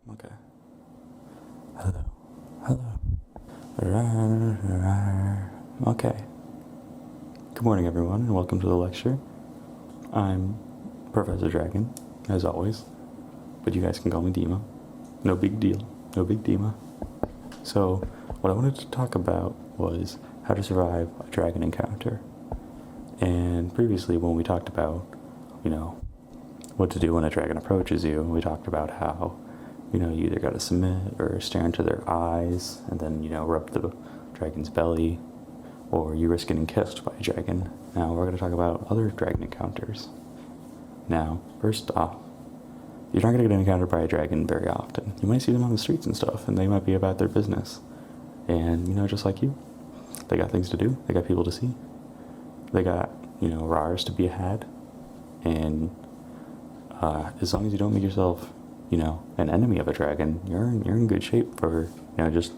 Okay. Hello. Hello. Okay. Good morning, everyone, and welcome to the lecture. I'm Professor Dragon, as always, but you guys can call me Dima. No big deal. No big Dima. So, what I wanted to talk about was how to survive a dragon encounter. And previously, when we talked about, what to do when a dragon approaches you, we talked about how you either gotta submit or stare into their eyes and then, rub the dragon's belly, or you risk getting kissed by a dragon. Now, we're gonna talk about other dragon encounters. Now, first off, you're not gonna get encountered by a dragon very often. You might see them on the streets and stuff, and they might be about their business. And, just like you, they got things to do, they got people to see, they got, rars to be had, and as long as you don't make yourself an enemy of a dragon, you're in good shape for, just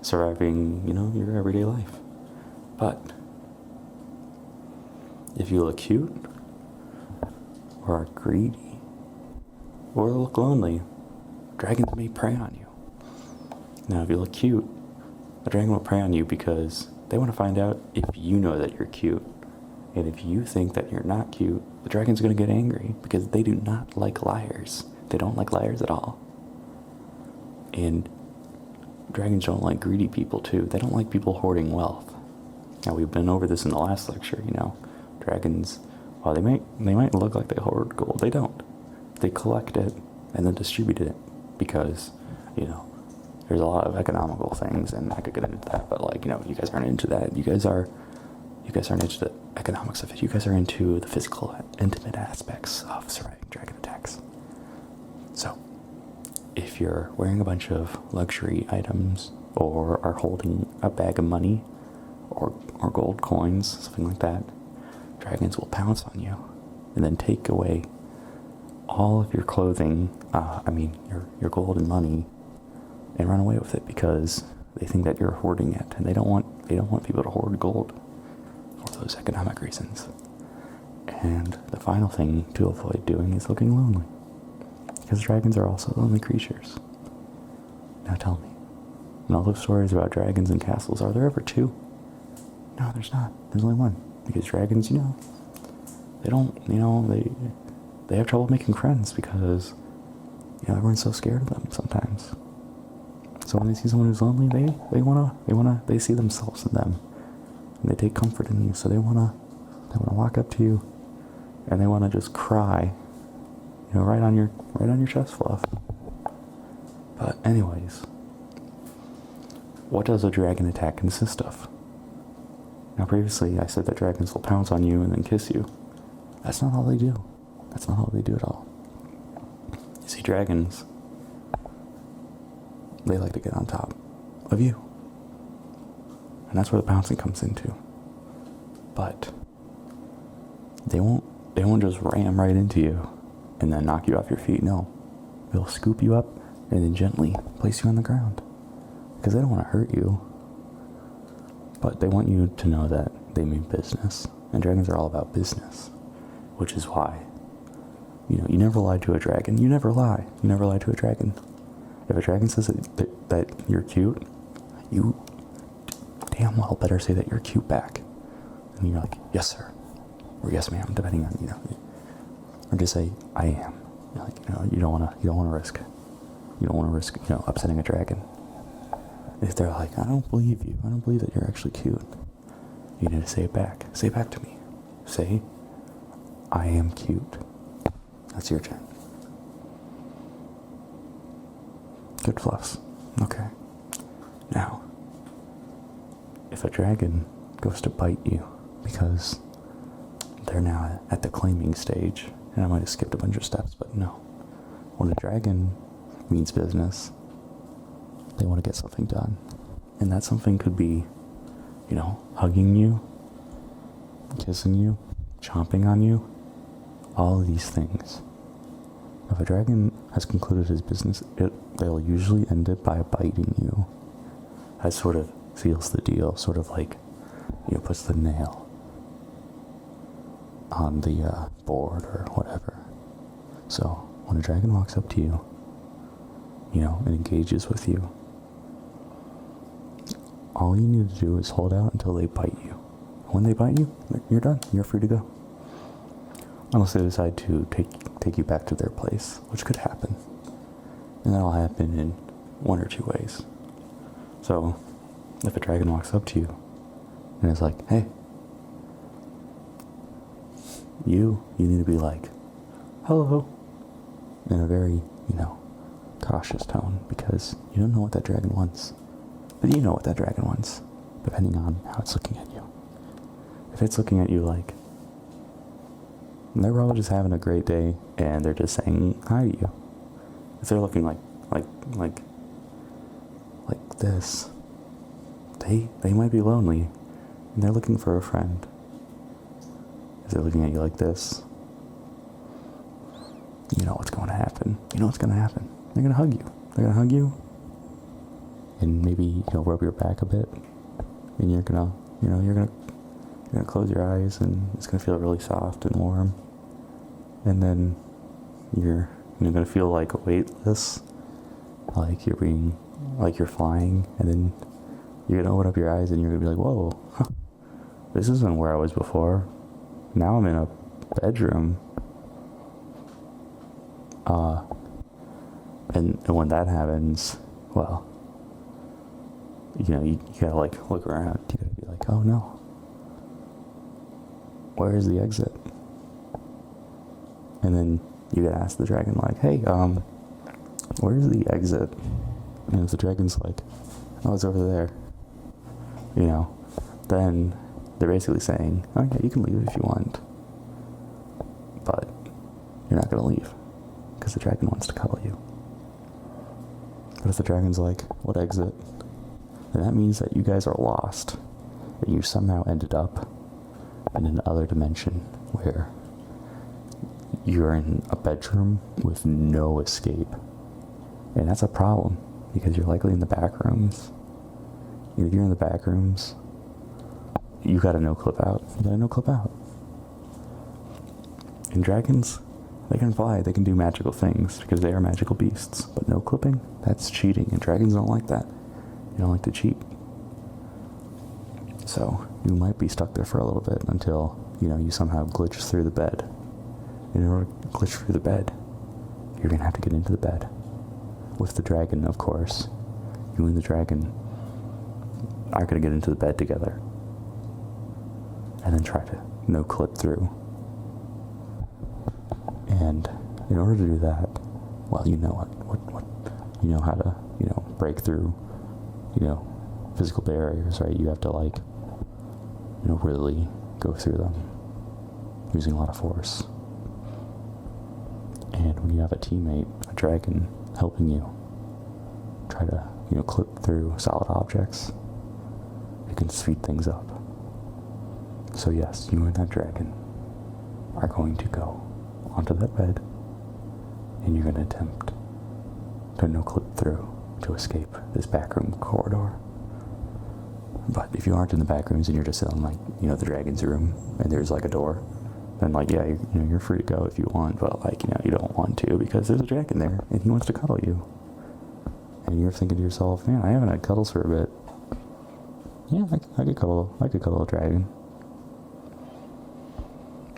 surviving, your everyday life. But if you look cute, or are greedy, or look lonely, dragons may prey on you. Now, if you look cute, a dragon will prey on you because they want to find out if you know that you're cute. And if you think that you're not cute, the dragon's going to get angry because they do not like liars. They don't like liars at all. And dragons don't like greedy people too. They don't like people hoarding wealth. Now, we've been over this in the last lecture, dragons, while they might look like they hoard gold, they don't. They collect it and then distribute it because, there's a lot of economical things, and I could get into that, but you guys aren't into that. You guys aren't into the economics of it. You guys are into the physical, intimate aspects of surviving dragon attacks. So, if you're wearing a bunch of luxury items, or are holding a bag of money, or gold coins, something like that, dragons will pounce on you, and then take away all of your clothing, your gold and money, and run away with it because they think that you're hoarding it, and they don't want people to hoard gold for those economic reasons. And the final thing to avoid doing is looking lonely, because dragons are also lonely creatures. Now tell me, in all those stories about dragons and castles, are there ever two? No, there's not. There's only one, because dragons, they don't, they have trouble making friends because, everyone's so scared of them sometimes. So when they see someone who's lonely, they see themselves in them, and they take comfort in you. So they wanna walk up to you, and they wanna just cry, right on your chest fluff. But anyways, what does a dragon attack consist of? Now, previously I said that dragons will pounce on you and then kiss you. That's not all they do. That's not all they do at all. You see, dragons, they like to get on top of you. And that's where the pouncing comes into. But they won't just ram right into you and then knock you off your feet. No. They'll scoop you up and then gently place you on the ground. Because they don't want to hurt you. But they want you to know that they mean business. And dragons are all about business. Which is why, you never lie to a dragon. You never lie. You never lie to a dragon. If a dragon says that you're cute, you damn well better say that you're cute back. And you're like, yes, sir. Or yes, ma'am, depending on, or just say, I am. You don't want to risk upsetting a dragon. If they're like, I don't believe you. I don't believe that you're actually cute. You need to say it back. Say it back to me. Say, I am cute. That's your turn. Good fluffs. Okay. Now, if a dragon goes to bite you because they're now at the claiming stage, and I might have skipped a bunch of steps, but no. When a dragon means business, they want to get something done. And that something could be, hugging you, kissing you, chomping on you, all of these things. If a dragon has concluded his business, they'll usually end it by biting you. That sort of seals the deal, sort of like, puts the nail on the board or whatever. So when a dragon walks up to you it engages with you, all you need to do is hold out until they bite you. When they bite you, you're done. You're free to go. Unless they decide to take you back to their place, which could happen. And that'll happen in one or two ways. So, if a dragon walks up to you and is like, hey, you need to be like, hello, in a very, cautious tone, because you don't know what that dragon wants. But you know what that dragon wants, depending on how it's looking at you. If it's looking at you like, they're probably just having a great day, and they're just saying hi to you. If they're looking like this, they might be lonely, and they're looking for a friend. If they're looking at you like this, you know what's going to happen. They're going to hug you. They're going to hug you, and maybe, rub your back a bit, and you're going to close your eyes, and it's going to feel really soft and warm. And then you're going to feel like weightless, like you're flying, and then you're going to open up your eyes and you're going to be like, whoa, this isn't where I was before. Now I'm in a bedroom. And when that happens, well, you gotta look around. You gotta be like, oh no, where's the exit? And then you gotta ask the dragon like, hey, where's the exit? And if the dragon's like, oh, it's over there, then they're basically saying, oh yeah, you can leave if you want, but you're not gonna leave because the dragon wants to cuddle you. But if the dragon's like, what exit? Then that means that you guys are lost, and you somehow ended up in another dimension where you're in a bedroom with no escape. And that's a problem, because you're likely in the back rooms. If you're in the back rooms, you got a no-clip out. And dragons, they can fly, they can do magical things, because they are magical beasts. But no-clipping, that's cheating, and dragons don't like that. They don't like to cheat. So, you might be stuck there for a little bit until, you somehow glitch through the bed. And in order to glitch through the bed, you're going to have to get into the bed. With the dragon, of course. You and the dragon are going to get into the bed together. And then try to no-clip through. And in order to do that, well, you know how to, break through, physical barriers, right? You have to, really go through them using a lot of force. And when you have a teammate, a dragon, helping you try to, clip through solid objects, it can speed things up. So yes, you and that dragon are going to go onto that bed, and you're going to attempt to no-clip through to escape this backroom corridor. But if you aren't in the back rooms and you're just in the dragon's room, and there's a door, then you're free to go if you want, but you don't want to, because there's a dragon there and he wants to cuddle you. And you're thinking to yourself, man, I haven't had cuddles for a bit. Yeah, I could cuddle a dragon.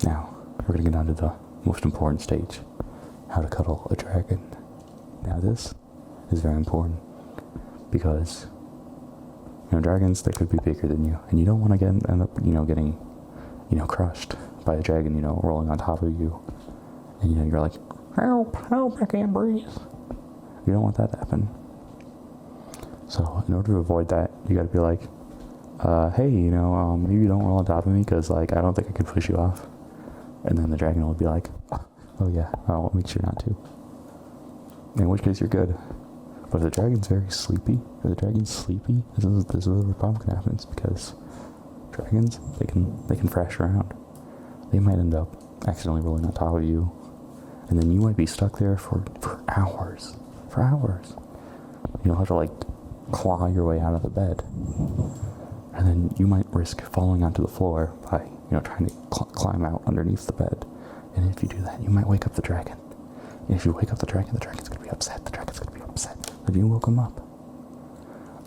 Now, we're gonna get on to the most important stage, how to cuddle a dragon. Now this is very important, because dragons, they could be bigger than you, and you don't want to end up getting crushed by a dragon rolling on top of you, and you're like, help, I can't breathe. You don't want that to happen. So in order to avoid that, you got to be like, hey, maybe you don't roll on top of me, because I don't think I can push you off. And then the dragon will be like, oh yeah, I'll make sure not to. In which case you're good. But if the dragon's very sleepy, this is where the problem can happen, because dragons, they can thrash around. They might end up accidentally rolling on top of you, and then you might be stuck there for hours. You'll have to claw your way out of the bed, and then you might risk falling onto the floor by trying to climb out underneath the bed. And if you do that, you might wake up the dragon, And if you wake up the dragon's gonna be upset. The dragon's gonna be upset that you woke him up.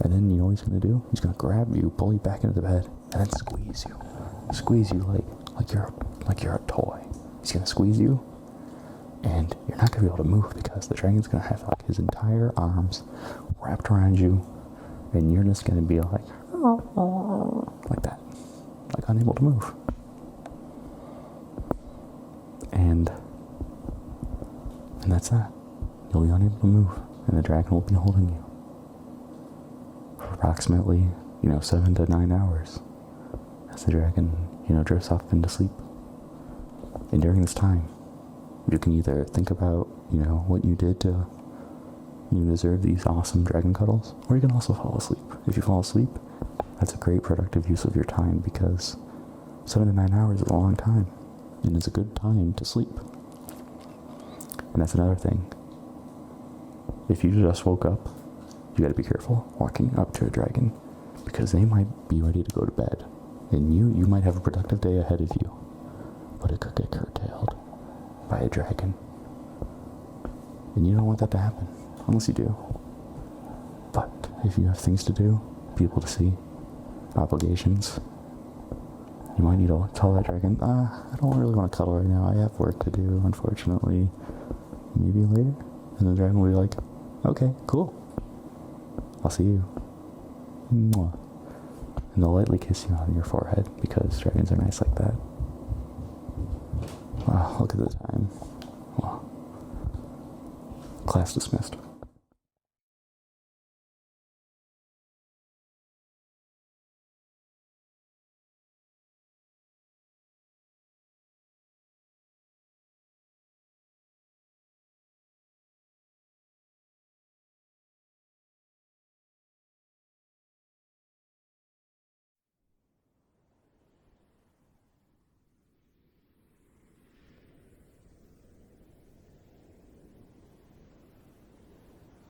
And then you know what he's gonna do? He's gonna grab you, pull you back into the bed, and then squeeze you. Squeeze you like you're a toy. He's gonna squeeze you, and you're not gonna be able to move because the dragon's gonna have like his entire arms wrapped around you, and you're just gonna be like that, like unable to move. And that's that. You'll be unable to move, and the dragon will be holding you for approximately, 7 to 9 hours as the dragon, drifts off into sleep. And during this time, you can either think about, what you did to deserve these awesome dragon cuddles, or you can also fall asleep. If you fall asleep, that's a great productive use of your time because 7 to 9 hours is a long time, and it's a good time to sleep. And that's another thing. If you just woke up, you gotta be careful walking up to a dragon because they might be ready to go to bed. And you might have a productive day ahead of you, but it could get curtailed by a dragon. And you don't want that to happen, unless you do. But if you have things to do, people to see, obligations, you might need to tell that dragon, I don't really want to cuddle right now, I have work to do, unfortunately. Maybe later? And the dragon will be like, okay, cool. I'll see you. Mwah. And they'll lightly kiss you on your forehead because dragons are nice like that. Wow, look at the time. Wow. Class dismissed.